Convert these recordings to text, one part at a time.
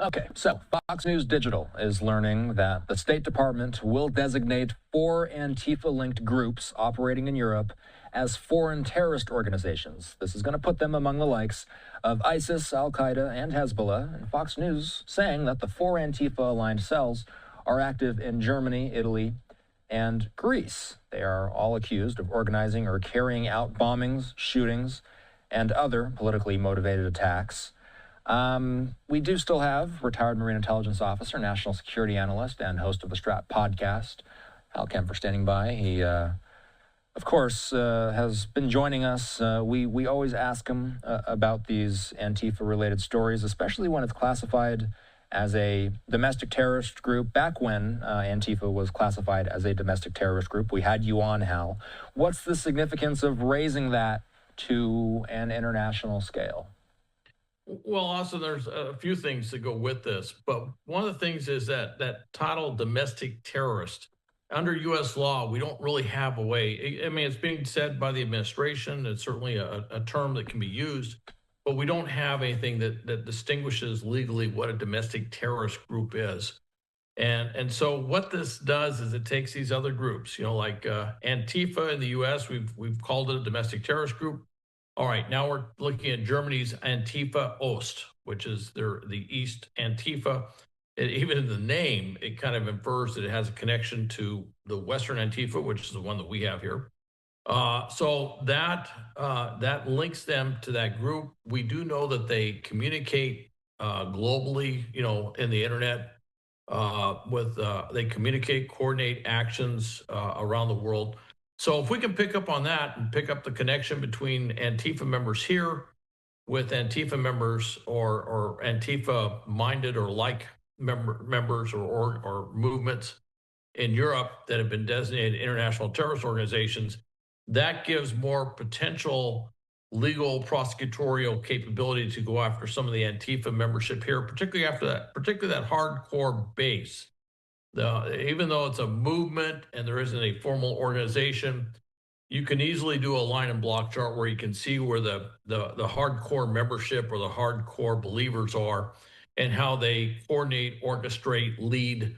Okay, so Fox News Digital is learning that the State Department will designate 4 Antifa-linked groups operating in Europe as foreign terrorist organizations. This is going to put them among the likes of ISIS, Al-Qaeda, and Hezbollah. And Fox News saying that the 4 Antifa-aligned cells are active in Germany, Italy, and Greece. They are all accused of organizing or carrying out bombings, shootings, and other politically motivated attacks. We do still have retired Marine Intelligence Officer, National Security Analyst, and host of the Strat podcast, Hal Kemper, standing by. He, of course, has been joining us. We always ask him about these Antifa-related stories, especially when it's classified as a domestic terrorist group. Back when Antifa was classified as a domestic terrorist group, we had you on, Hal. What's the significance of raising that to an international scale? Well, also there's a few things that go with this, but one of the things is that title domestic terrorist under U.S. law, we don't really have a way. I mean, it's being said by the administration. It's certainly a term that can be used, but we don't have anything that distinguishes legally what a domestic terrorist group is. And so what this does is it takes these other groups, like Antifa in the U.S. We've called it a domestic terrorist group. All right, now we're looking at Germany's Antifa Ost, which is the East Antifa. Even in the name, it kind of infers that it has a connection to the Western Antifa, which is the one that we have here. So that links them to that group. We do know that they communicate globally, in the internet. They communicate, coordinate actions around the world. So if we can pick up on that and pick up the connection between Antifa members here with Antifa members or Antifa-minded or like members or movements in Europe that have been designated international terrorist organizations, that gives more potential legal prosecutorial capability to go after some of the Antifa membership here, particularly that hardcore base. Even though it's a movement and there isn't a formal organization, you can easily do a line and block chart where you can see where the hardcore membership or the hardcore believers are and how they coordinate, orchestrate, lead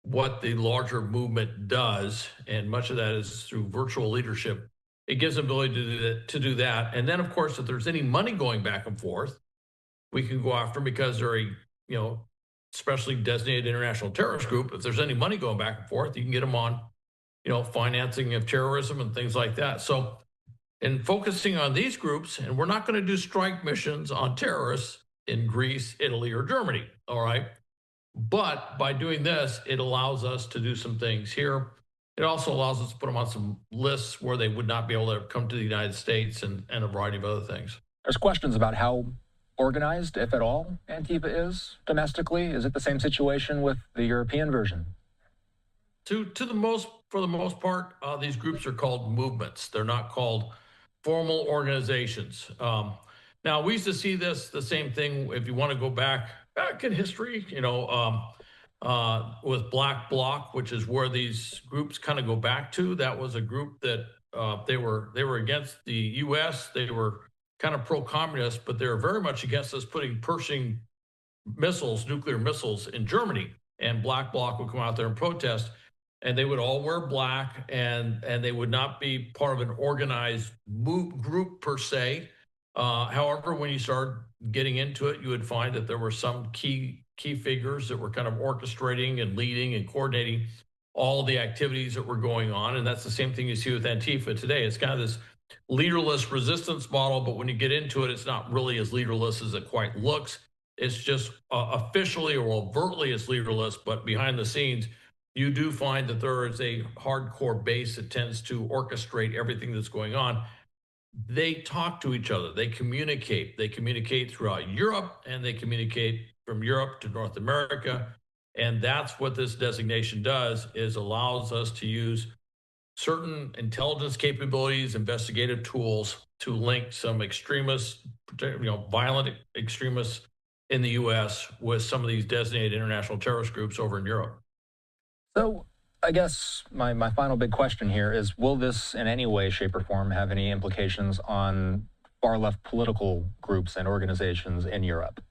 what the larger movement does. And much of that is through virtual leadership. It gives them ability to do that. And then, of course, if there's any money going back and forth, we can go after them because they're a, especially designated international terrorist group. If there's any money going back and forth, you can get them on, financing of terrorism and things like that. So in focusing on these groups, and we're not going to do strike missions on terrorists in Greece, Italy, or Germany, all right? But by doing this, it allows us to do some things here. It also allows us to put them on some lists where they would not be able to come to the United States and a variety of other things. There's questions about how organized, if at all, Antifa is domestically. Is it the same situation with the European version? For the most part, these groups are called movements. They're not called formal organizations. Now, we used to see the same thing if you want to go back in history, with Black Bloc, which is where these groups kind of go back to. That was a group that they were against the U.S. They were kind of pro-communist, but they're very much against us putting Pershing missiles, nuclear missiles, in Germany. And Black Bloc would come out there and protest, and they would all wear black, and they would not be part of an organized group per se. However, when you start getting into it, you would find that there were some key figures that were kind of orchestrating and leading and coordinating all the activities that were going on. And that's the same thing you see with Antifa today. It's kind of this leaderless resistance model, but when you get into it, it's not really as leaderless as it quite looks. It's just officially or overtly as leaderless, but behind the scenes, you do find that there is a hardcore base that tends to orchestrate everything that's going on. They talk to each other. They communicate. They communicate throughout Europe, and they communicate from Europe to North America. And that's what this designation does, is allows us to use certain intelligence capabilities, investigative tools to link some extremists, violent extremists in the U.S. with some of these designated international terrorist groups over in Europe. So I guess my final big question here is, will this in any way, shape, or form have any implications on far-left political groups and organizations in Europe?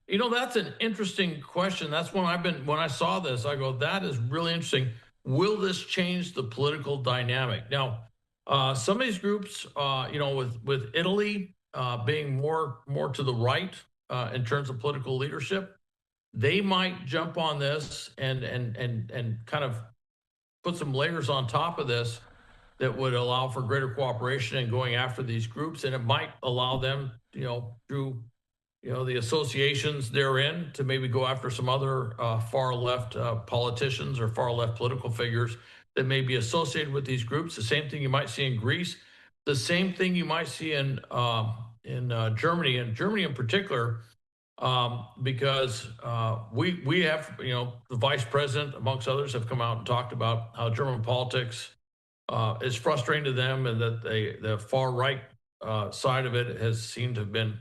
That's an interesting question. That's when I saw this, I go, that is really interesting. Will this change the political dynamic? Now, some of these groups, with Italy being more to the right in terms of political leadership, they might jump on this and kind of put some layers on top of this that would allow for greater cooperation and going after these groups, and it might allow them, through the associations they're in, to maybe go after some other far left politicians or far left political figures that may be associated with these groups. The same thing you might see in Greece, the same thing you might see in Germany, and Germany in particular, because we have, the vice president amongst others have come out and talked about how German politics is frustrating to them, and that the far right side of it has seemed to have been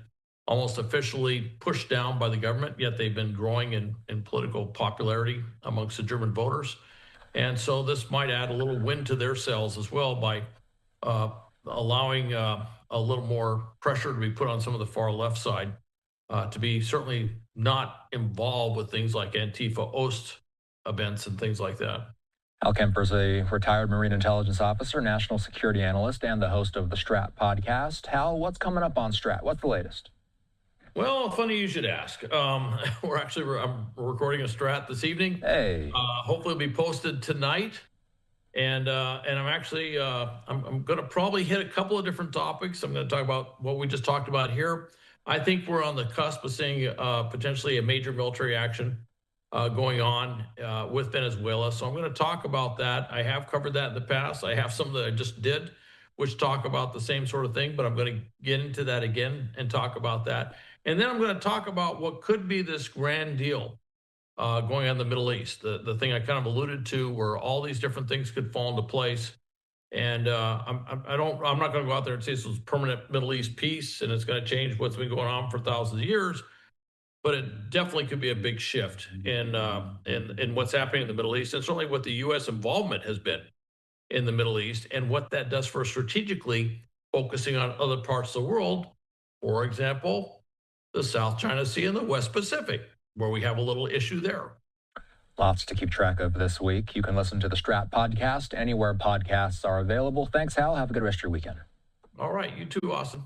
almost officially pushed down by the government, yet they've been growing in political popularity amongst the German voters. And so this might add a little wind to their sails as well by uh, allowing a little more pressure to be put on some of the far left side to be certainly not involved with things like Antifa Ost events and things like that. Al Kemper is a retired Marine intelligence officer, national security analyst, and the host of the Strat podcast. Hal, what's coming up on Strat? What's the latest? Well, funny you should ask. I'm recording a strat this evening. Hey. Hopefully, it'll be posted tonight. And I'm actually I'm going to probably hit a couple of different topics. I'm going to talk about what we just talked about here. I think we're on the cusp of seeing potentially a major military action going on with Venezuela. So I'm going to talk about that. I have covered that in the past. I have some that I just did, which talk about the same sort of thing, but I'm going to get into that again and talk about that. And then I'm going to talk about what could be this grand deal going on in the Middle East. The thing I kind of alluded to, where all these different things could fall into place. And I'm not going to go out there and say this was permanent Middle East peace and it's going to change what's been going on for thousands of years. But it definitely could be a big shift in what's happening in the Middle East, and certainly what the U.S. involvement has been in the Middle East, and what that does for strategically focusing on other parts of the world. For example, the South China Sea and the West Pacific, where we have a little issue there. Lots to keep track of this week. You can listen to the Strat podcast anywhere podcasts are available. Thanks, Hal. Have a good rest of your weekend. All right. You too, Austin.